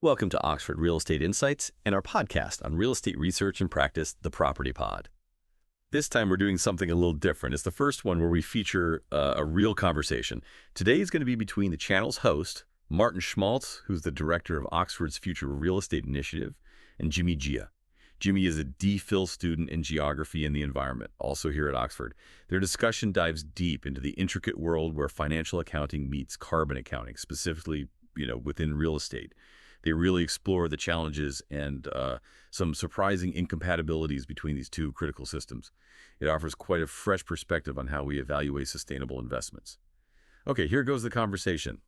Welcome to Oxford Real Estate Insights and our podcast on real estate research and practice, The Property Pod. This time we're doing something a little different. It's the first one where we feature a real conversation. Today is going to be between the channel's host, Martin Schmaltz, who's the director of Oxford's Future Real Estate Initiative, and Jimmy Jia. Jimmy is a D.Phil student in geography and the environment, also here at Oxford. Their discussion dives deep into the intricate world where financial accounting meets carbon accounting, specifically, within real estate. They really explore the challenges and some surprising incompatibilities between these two critical systems. It offers quite a fresh perspective on how we evaluate sustainable investments. Okay, here goes the conversation.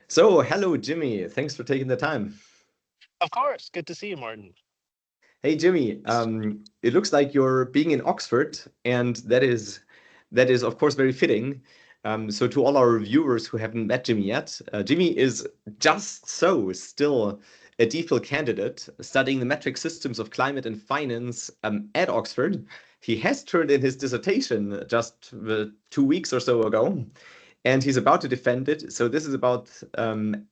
So, hello, Jimmy. Thanks for taking the time. Of course. Good to see you, Martin. Hey, Jimmy. It looks like you're being in Oxford, and that is of course very fitting. So, to all our viewers who haven't met Jimmy yet, Jimmy is just so still a D.Phil candidate studying the metric systems of climate and finance at Oxford. He has turned in his dissertation just 2 weeks or so ago, and he's about to defend it. So this is about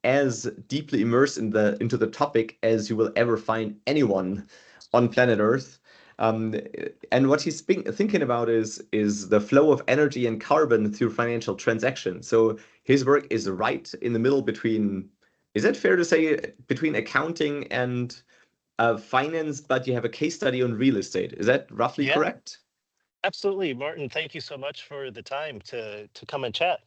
as deeply immersed into the topic as you will ever find anyone on planet Earth. And what he's thinking about is the flow of energy and carbon through financial transactions. So his work is right in the middle between, is it fair to say, between accounting and finance, but you have a case study on real estate. Is that roughly correct? Absolutely, Martin. Thank you so much for the time to come and chat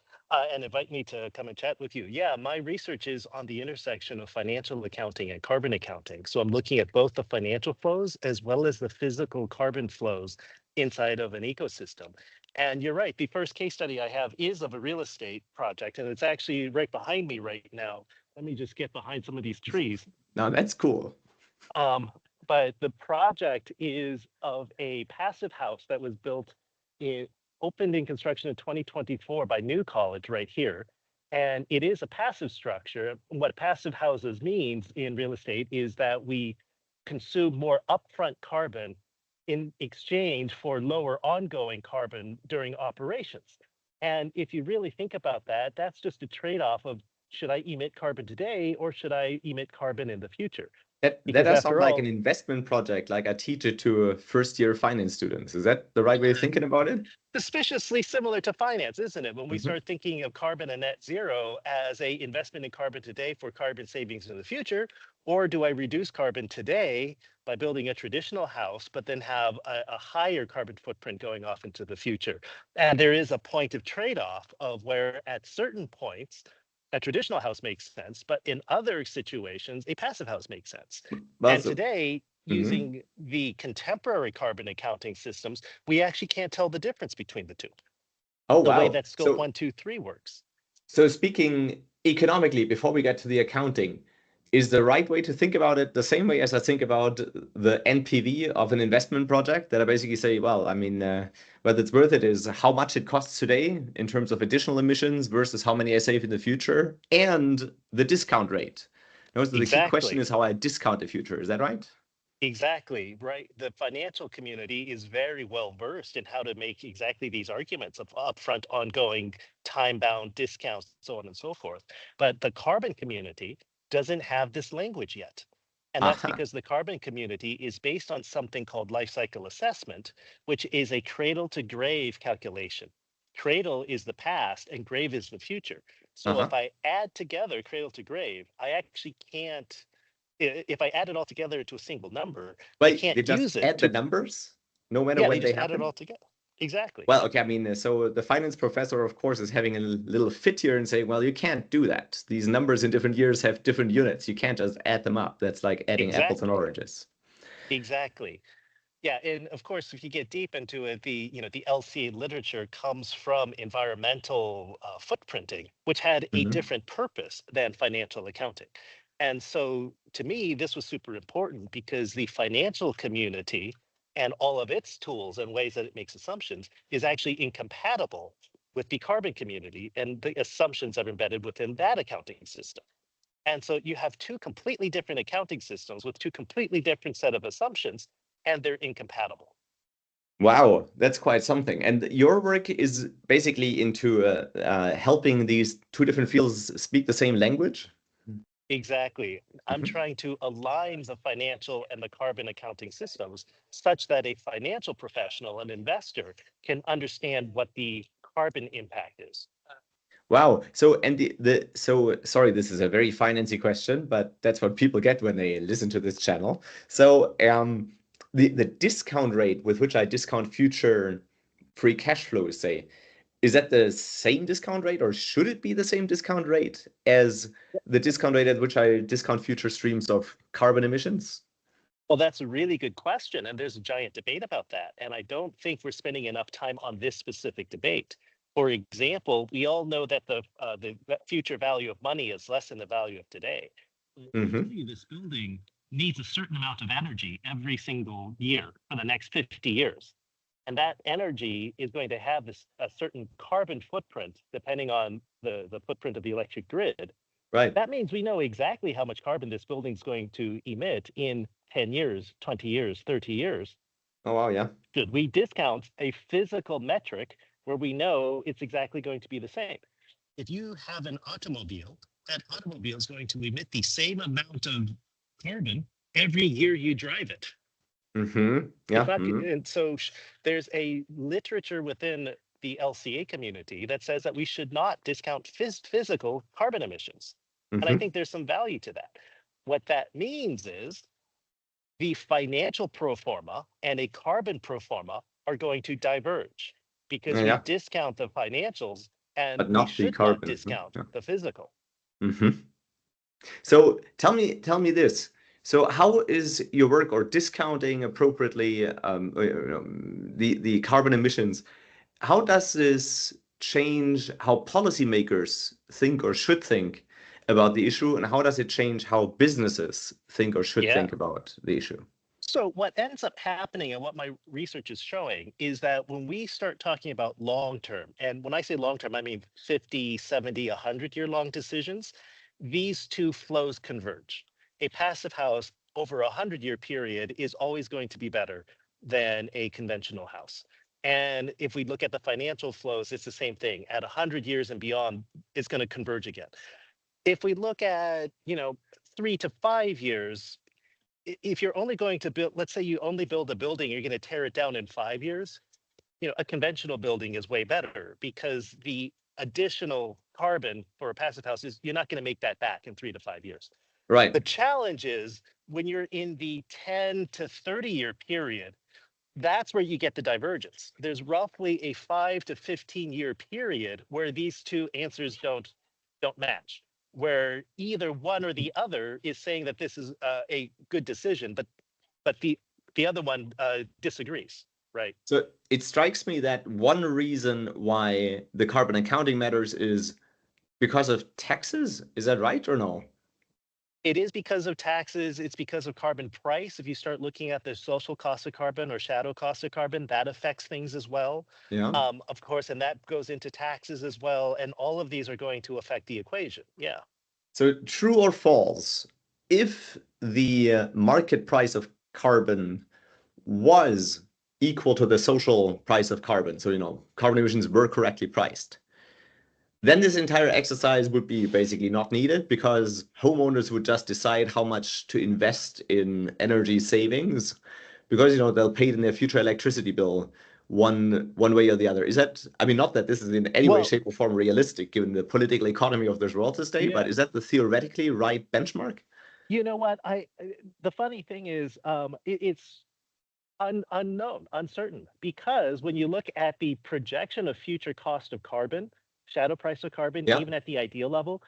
and invite me to come and chat with you. Yeah, my research is on the intersection of financial accounting and carbon accounting. So I'm looking at both the financial flows as well as the physical carbon flows inside of an ecosystem. And you're right, the first case study I have is of a real estate project, and it's actually right behind me right now. Let me just get behind some of these trees. Now that's cool. But the project is of a passive house that was opened in construction in 2024 by New College right here. And it is a passive structure. What passive houses means in real estate is that we consume more upfront carbon in exchange for lower ongoing carbon during operations. And if you really think about that, that's just a trade-off of, should I emit carbon today or should I emit carbon in the future? That does sound like an investment project, like I teach it to first-year finance students. Is that the right way of thinking about it? Suspiciously similar to finance, isn't it? When we start thinking of carbon and net zero as a investment in carbon today for carbon savings in the future, or do I reduce carbon today by building a traditional house, but then have a higher carbon footprint going off into the future? And there is a point of trade-off of where at certain points, a traditional house makes sense, but in other situations, a passive house makes sense. And today, using the contemporary carbon accounting systems, we actually can't tell the difference between the two. Oh, the wow. way that scope 1, 2, 3 works. So speaking economically, before we get to the accounting, is the right way to think about it the same way as I think about the NPV of an investment project, that I basically say, well, I mean, whether it's worth it is how much it costs today in terms of additional emissions versus how many I save in the future, and the discount rate. So the key question is how I discount the future. Is that right? Exactly, right. The financial community is very well versed in how to make exactly these arguments of upfront, ongoing, time-bound discounts, so on and so forth. But the carbon community doesn't have this language yet. And that's because the carbon community is based on something called life cycle assessment, which is a cradle to grave calculation. Cradle is the past and grave is the future. So if I add together cradle to grave, I actually can't, if I add it all together to a single number, I can't use it. Add the numbers, no matter when they happen. Add it all together. Exactly. Well, okay, I mean, so the finance professor, of course, is having a little fit here and saying, well, you can't do that. These numbers in different years have different units. You can't just add them up. That's like adding apples and oranges. Exactly. Yeah, and of course, if you get deep into it, the LCA literature comes from environmental footprinting, which had a different purpose than financial accounting. And so to me, this was super important because the financial community and all of its tools and ways that it makes assumptions is actually incompatible with the carbon community and the assumptions that are embedded within that accounting system. And so you have two completely different accounting systems with two completely different set of assumptions, and they're incompatible. Wow, that's quite something. And your work is basically into helping these two different fields speak the same language? Exactly. I'm Mhm. trying to align the financial and the carbon accounting systems such that a financial professional, an investor, can understand what the carbon impact is. Wow. So and so sorry, this is a very financy question, but that's what people get when they listen to this channel. So the discount rate with which I discount future free cash flow, say, is that the same discount rate, or should it be the same discount rate as the discount rate at which I discount future streams of carbon emissions? Well, that's a really good question. And there's a giant debate about that. And I don't think we're spending enough time on this specific debate. For example, we all know that the future value of money is less than the value of today. Let's Hmm. say this building needs a certain amount of energy every single year for the next 50 years. And that energy is going to have a certain carbon footprint depending on the footprint of the electric grid. Right. That means we know exactly how much carbon this building is going to emit in 10 years, 20 years, 30 years. Oh, wow. Yeah. Should we discount a physical metric where we know it's exactly going to be the same? If you have an automobile, that automobile is going to emit the same amount of carbon every year you drive it. It's Yeah. not, and so there's a literature within the LCA community that says that we should not discount physical carbon emissions. And I think there's some value to that. What that means is the financial pro forma and a carbon pro forma are going to diverge because we Yeah. discount the financials and But we not the should not carbon. discount Yeah. the physical. So tell me this. So how is your work or discounting appropriately the carbon emissions? How does this change how policymakers think or should think about the issue, and how does it change how businesses think or should Yeah. think about the issue? So what ends up happening and what my research is showing is that when we start talking about long term, and when I say long term, I mean 50, 70, 100-year long decisions, these two flows converge. A passive house over a 100-year period is always going to be better than a conventional house. And if we look at the financial flows, it's the same thing. At 100 years and beyond, it's going to converge again. If we look at, 3 to 5 years, if you're only going to build, let's say you only build a building, you're going to tear it down in 5 years, a conventional building is way better because the additional carbon for a passive house is you're not going to make that back in 3 to 5 years. Right. The challenge is when you're in the 10 to 30-year period, that's where you get the divergence. There's roughly a 5 to 15-year period where these two answers don't match, where either one or the other is saying that this is a good decision, but the other one disagrees, right? So it strikes me that one reason why the carbon accounting matters is because of taxes. Is that right or no? It is because of taxes. It's because of carbon price. If you start looking at the social cost of carbon or shadow cost of carbon, that affects things as well. Yeah. Of course, and that goes into taxes as well. And all of these are going to affect the equation. Yeah. So true or false, if the market price of carbon was equal to the social price of carbon, so carbon emissions were correctly priced, then this entire exercise would be basically not needed because homeowners would just decide how much to invest in energy savings because they'll pay it in their future electricity bill one way or the other. Is that, I mean, not that this is in any way, Well, shape, or form realistic given the political economy of this world this day, yeah. but is that the theoretically right benchmark? You know what? The funny thing is, it's unknown, uncertain, because when you look at the projection of future cost of carbon, shadow price of carbon, Yeah. even at the ideal level,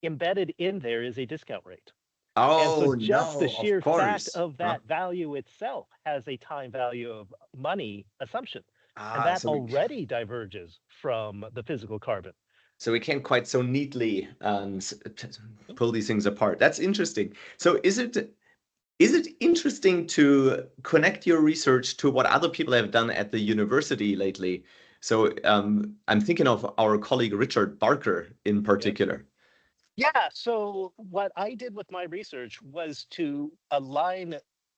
embedded in there is a discount rate. And so Oh, just the no, of sheer fact course. of Huh? that value itself has a time value of money assumption. And Ah, that already diverges from the physical carbon. so we can't quite so neatly pull these things apart. That's interesting. So is it interesting to connect your research to what other people have done at the university lately? So I'm thinking of our colleague Richard Barker in particular. Yeah, so what I did with my research was to align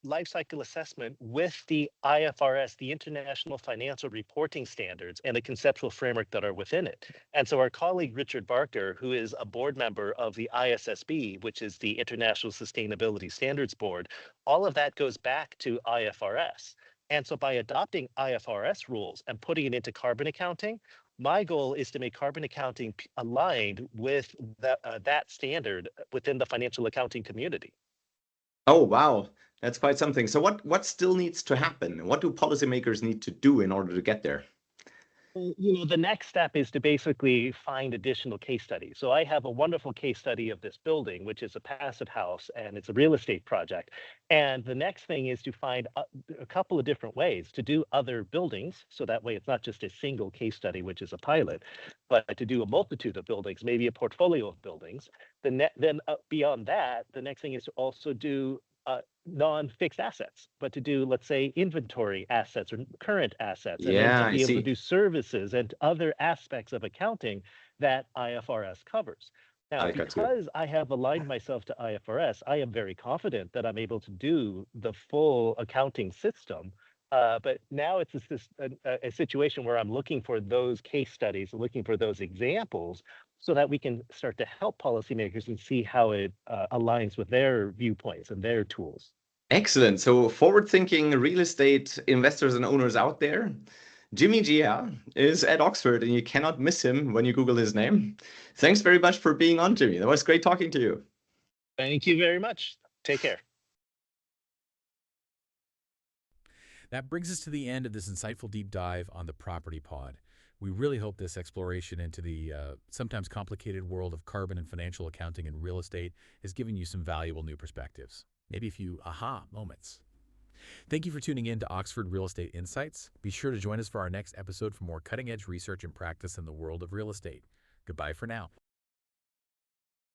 life cycle assessment with the IFRS, the International Financial Reporting Standards, and the conceptual framework that are within it. And so our colleague Richard Barker, who is a board member of the ISSB, which is the International Sustainability Standards Board, all of that goes back to IFRS. And so by adopting IFRS rules and putting it into carbon accounting, my goal is to make carbon accounting aligned with that standard within the financial accounting community. Oh, wow. That's quite something. So what still needs to happen? What do policymakers need to do in order to get there? The next step is to basically find additional case studies. So I have a wonderful case study of this building, which is a passive house, and it's a real estate project. And the next thing is to find a couple of different ways to do other buildings. So that way it's not just a single case study, which is a pilot, but to do a multitude of buildings, maybe a portfolio of buildings. Then beyond that, the next thing is to also do non-fixed assets, but to do, let's say, inventory assets or current assets, and then Yeah, to I be able to see. do services and other aspects of accounting that IFRS covers. Now, I got you. because I have aligned myself to IFRS, I am very confident that I'm able to do the full accounting system. But now it's a situation where I'm looking for those case studies, looking for those examples, so that we can start to help policymakers and see how it aligns with their viewpoints and their tools. Excellent. So forward-thinking real estate investors and owners out there, Jimmy Jia is at Oxford, and you cannot miss him when you Google his name. Thanks very much for being on, Jimmy. That was great talking to you. Thank you very much. Take care. That brings us to the end of this insightful deep dive on the Property Pod. We really hope this exploration into the sometimes complicated world of carbon and financial accounting and real estate has given you some valuable new perspectives, maybe a few aha moments. Thank you for tuning in to Oxford Real Estate Insights. Be sure to join us for our next episode for more cutting-edge research and practice in the world of real estate. Goodbye for now.